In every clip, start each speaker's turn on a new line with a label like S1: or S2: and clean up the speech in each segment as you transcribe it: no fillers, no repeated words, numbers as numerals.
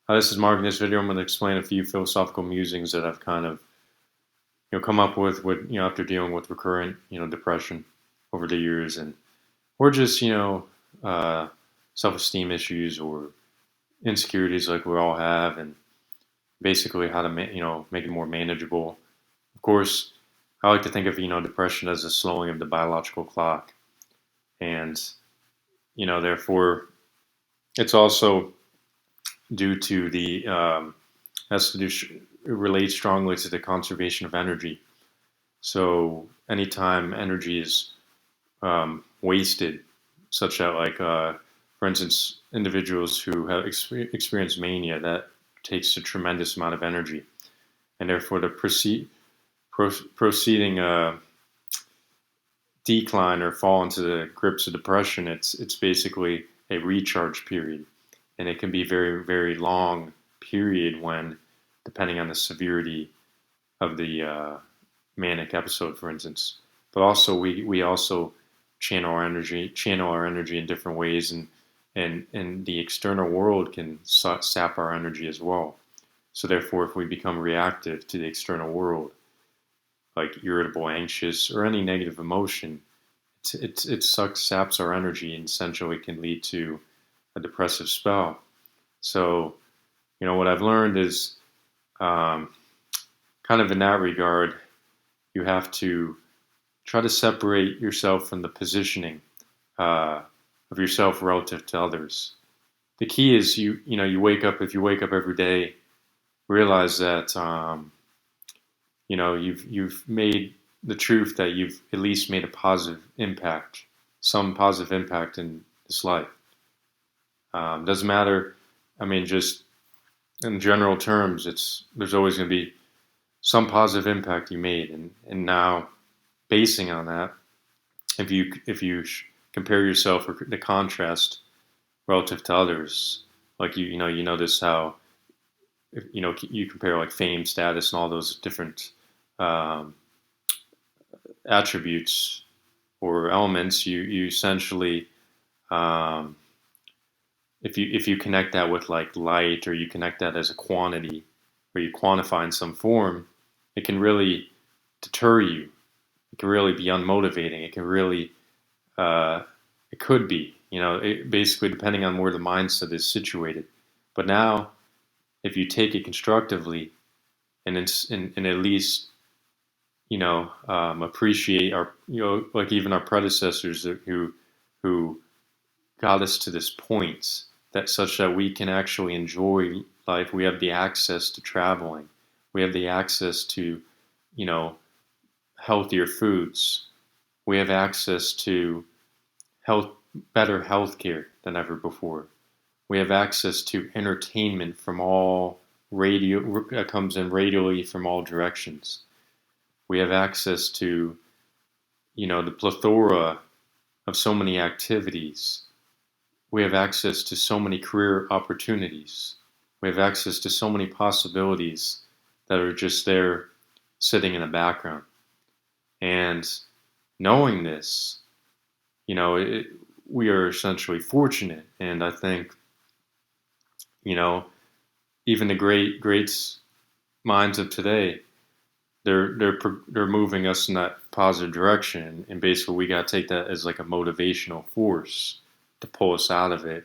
S1: This is Mark. In this video, I'm going to explain a few philosophical musings that I've kind of, come up with, after dealing with recurrent, depression over the years, and or just, uh, self-esteem issues or insecurities like we all have, and basically how to, make it more manageable. Of course, I like to think of, depression as a slowing of the biological clock, and therefore, it's also due to the has to do it relates strongly to the conservation of energy. So anytime energy is wasted, such that for instance, individuals who have experienced mania, that takes a tremendous amount of energy, and therefore the proceeding decline or fall into the grips of depression, it's basically a recharge period, and it can be very very long period when, depending on the severity of the manic episode, for instance. But also we also channel our energy in different ways, and the external world can sap our energy as well. So therefore, if we become reactive to the external world, like irritable, anxious, or any negative emotion, it saps our energy and essentially can lead to a depressive spell. So, what I've learned is, um, kind of in that regard, you have to try to separate yourself from the positioning uh, of yourself relative to others. The key is you wake up, if you wake up every day, realize that you've made the truth that you've at least made a positive impact, some positive impact in this life. Doesn't matter. I mean, just in general terms, there's always going to be some positive impact you made, and now basing on that, if you compare yourself or the contrast relative to others, like you notice how, you compare like fame, status, and all those different um, attributes or elements. You essentially, um, if you connect that with like light, or you connect that as a quantity, or you quantify in some form, it can really deter you. It can really be unmotivating. It can really, uh, it could be, basically depending on where the mindset is situated. But now, if you take it constructively, and at least, appreciate our, like even our predecessors who got us to this point, that such that we can actually enjoy life. We have the access to traveling. We have the access to, you know, healthier foods. We have access to health, better healthcare than ever before. We have access to entertainment from all radio that comes in radially from all directions. We have access to, the plethora of so many activities. We have access to so many career opportunities. We have access to so many possibilities that are just there sitting in the background. And knowing this, it, we are essentially fortunate. And I think, you know, even the greats minds of today, they're moving us in that positive direction. And basically, we got to take that as like a motivational force to pull us out of it.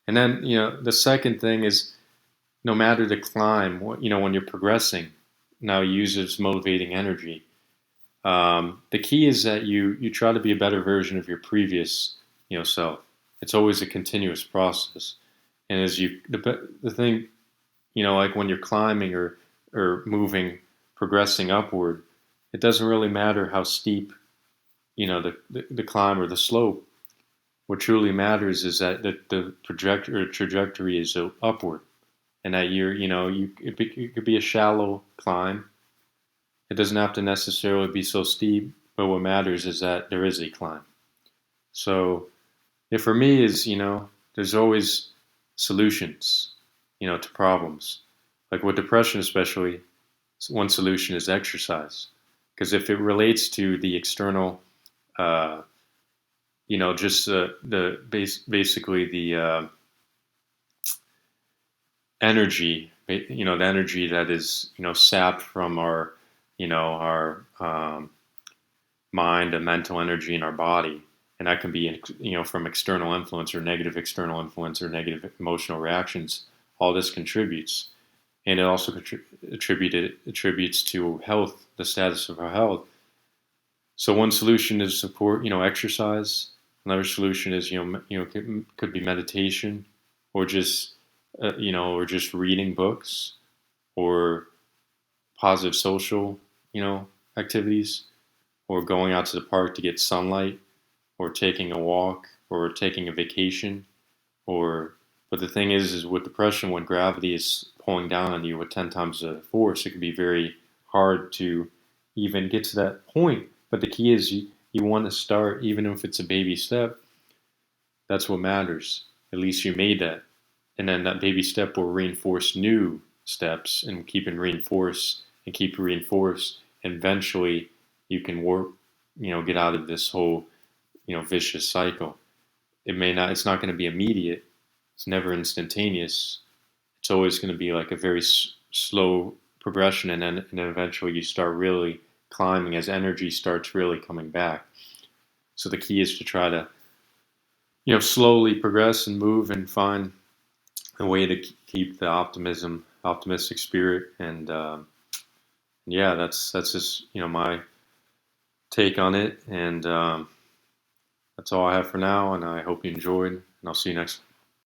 S1: And then, the second thing is, no matter the climb, when you're progressing, now uses motivating energy. The key is that you try to be a better version of your previous, self. It's always a continuous process. And as the thing, like when you're climbing or moving, progressing upward, it doesn't really matter how steep, the climb or the slope. What truly matters is that the trajectory is upward, and that it could be a shallow climb. It doesn't have to necessarily be so steep, but what matters is that there is a climb. So, for me is, there's always solutions, to problems. Like with depression, especially, one solution is exercise. Because if it relates to the external, uh, just basically the energy, the energy that is, sapped from our mind and mental energy in our body. And that can be, from external influence or negative external influence or negative emotional reactions. All this contributes. And it also attributes to health, the status of our health. So one solution is support, exercise. Another solution is, could be meditation, or just reading books, or positive social, activities, or going out to the park to get sunlight, or taking a walk, or taking a vacation, or. But the thing is with depression, when gravity is pulling down on you with 10 times the force, it can be very hard to even get to that point. But the key is you want to start, even if it's a baby step. That's what matters. At least you made that. And then that baby step will reinforce new steps and keep and reinforce and keep reinforce. And eventually you can work, get out of this whole, vicious cycle. It's not going to be immediate. It's never instantaneous. It's always going to be like a very slow progression. And then eventually you start really climbing as energy starts really coming back. So the key is to try to, slowly progress and move and find a way to keep the optimistic spirit. And yeah, that's just my take on it. And that's all I have for now. And I hope you enjoyed. And I'll see you next time.